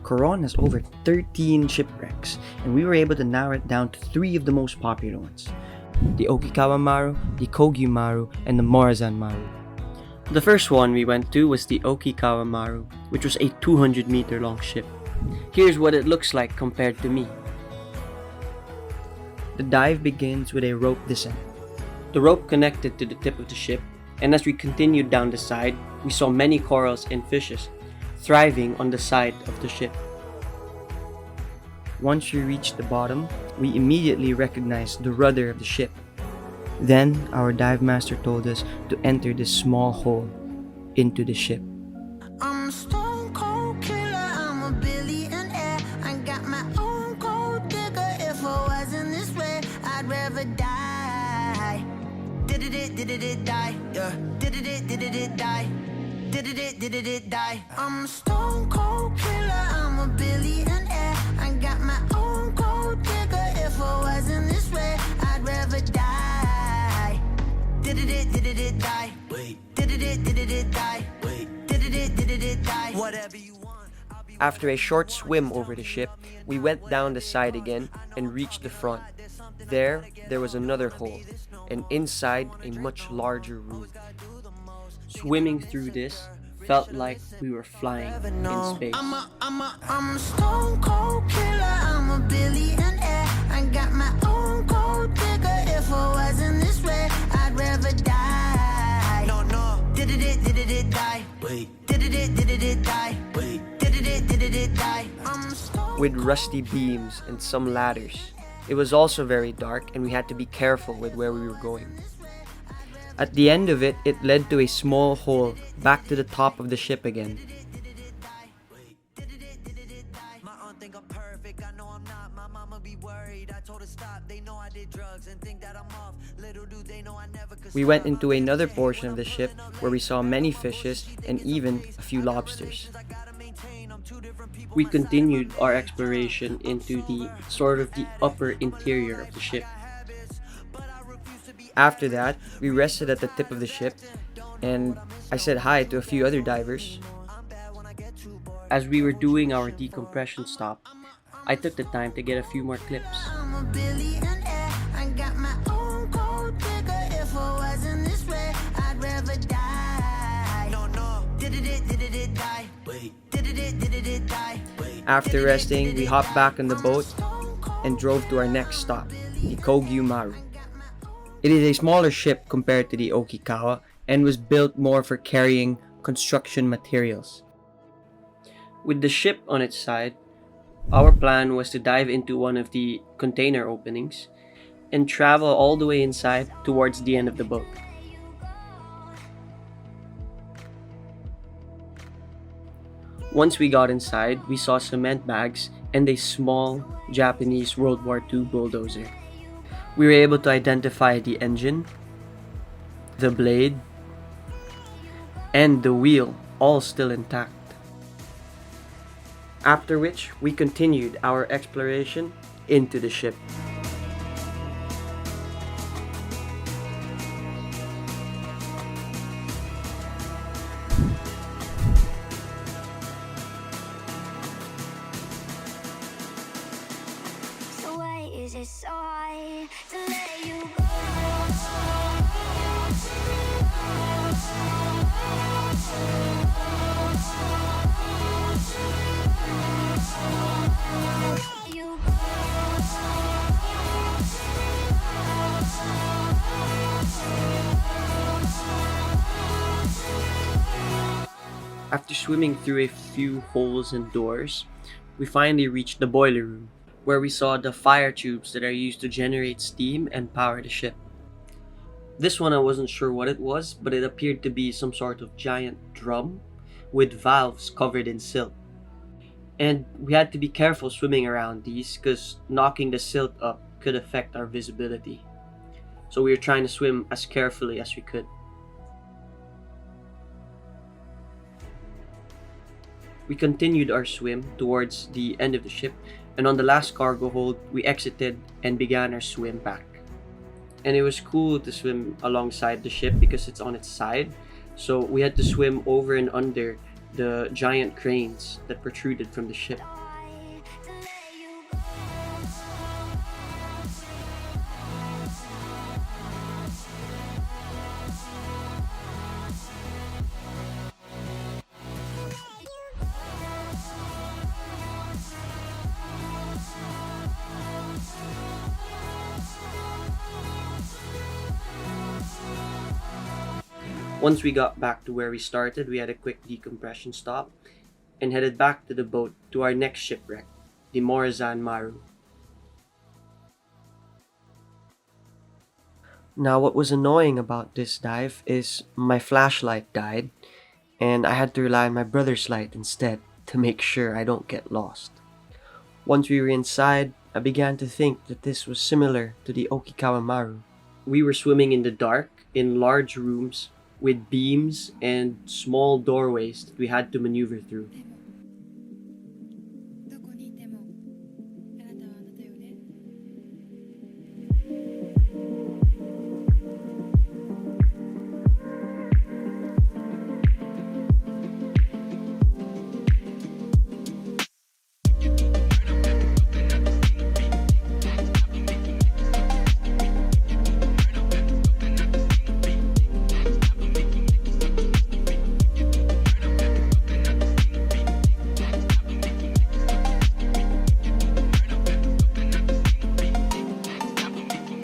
Coron has over 13 shipwrecks, and we were able to narrow it down to 3 of the most popular ones: the Okinawa Maru, the Kogyu Maru, and the Morazan Maru. The first one we went to was the Okinawa Maru, which was a 200-meter long ship. Here's what it looks like compared to me. The dive begins with a rope descent. The rope connected to the tip of the ship, and as we continued down the side, we saw many corals and fishes thriving on the side of the ship. Once we reached the bottom, we immediately recognized the rudder of the ship. Then our dive master told us to enter this small hole into the ship. I'm a stone cold killer, I'm a billionaire. I got my own gold digger. If I wasn't this way, I'd rather die. Did it die? Yeah. Did it die? Did it die? I'm a stone cold killer, I'm a billionaire. I got my own gold digger. If I wasn't this way, I'd rather die. Did it die? Wait. Did it die? Wait. Did it die? Whatever you want. After a short swim over the ship, we went down the side again and reached the front. There was another hole, and inside a much larger room. Swimming through this felt like we were flying in space. I'm a stone cold killer, I'm a billionaire. I got my own gold digger. If I wasn't this way, I'd rather die. No. Did it die? Wait. Did it die? Wait. Did it die? With rusty beams and some ladders. It was also very dark, and we had to be careful with where we were going. At the end of it, it led to a small hole back to the top of the ship again. We went into another portion of the ship where we saw many fishes and even a few lobsters. We continued our exploration into the upper interior of the ship. After that, we rested at the tip of the ship, and I said hi to a few other divers. As we were doing our decompression stop, I took the time to get a few more clips. I'm a billionaire. I got my own gold digger. If I wasn't this way, I'd rather die. No. Did it die? Wait. Did it die? Wait. After resting, we hopped back on the boat and drove to our next stop, the Kogyu Maru. It is a smaller ship compared to the Okinawa and was built more for carrying construction materials. With the ship on its side, our plan was to dive into one of the container openings and travel all the way inside towards the end of the boat. Once we got inside, we saw cement bags and a small Japanese World War II bulldozer. We were able to identify the engine, the blade, and the wheel, all still intact. After which, we continued our exploration into the ship. So why is it so hard to let you go? After swimming through a few holes and doors, we finally reached the boiler room, where we saw the fire tubes that are used to generate steam and power the ship. This one I wasn't sure what it was, but it appeared to be some sort of giant drum with valves covered in silt. And we had to be careful swimming around these because knocking the silt up could affect our visibility. So we were trying to swim as carefully as we could. We continued our swim towards the end of the ship, and on the last cargo hold, we exited and began our swim back. And it was cool to swim alongside the ship because it's on its side, so we had to swim over and under the giant cranes that protruded from the ship. Once we got back to where we started, we had a quick decompression stop and headed back to the boat to our next shipwreck, the Morazan Maru. Now, what was annoying about this dive is my flashlight died, and I had to rely on my brother's light instead to make sure I don't get lost. Once we were inside, I began to think that this was similar to the Okinawa Maru. We were swimming in the dark in large rooms with beams and small doorways that we had to maneuver through. どこにいてもあなたはあなたよね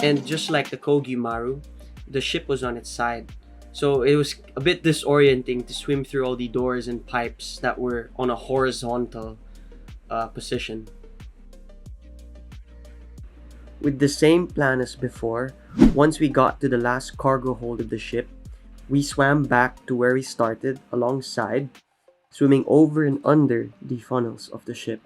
And just like the Kogyu Maru, the ship was on its side. So it was a bit disorienting to swim through all the doors and pipes that were on a horizontal position. With the same plan as before, once we got to the last cargo hold of the ship, we swam back to where we started alongside, swimming over and under the funnels of the ship.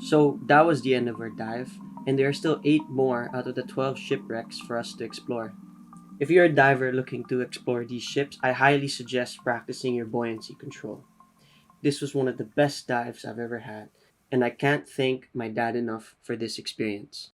So that was the end of our dive, and there are still 8 more out of the 12 shipwrecks for us to explore. If you're a diver looking to explore these ships, I highly suggest practicing your buoyancy control. This was one of the best dives I've ever had, and I can't thank my dad enough for this experience.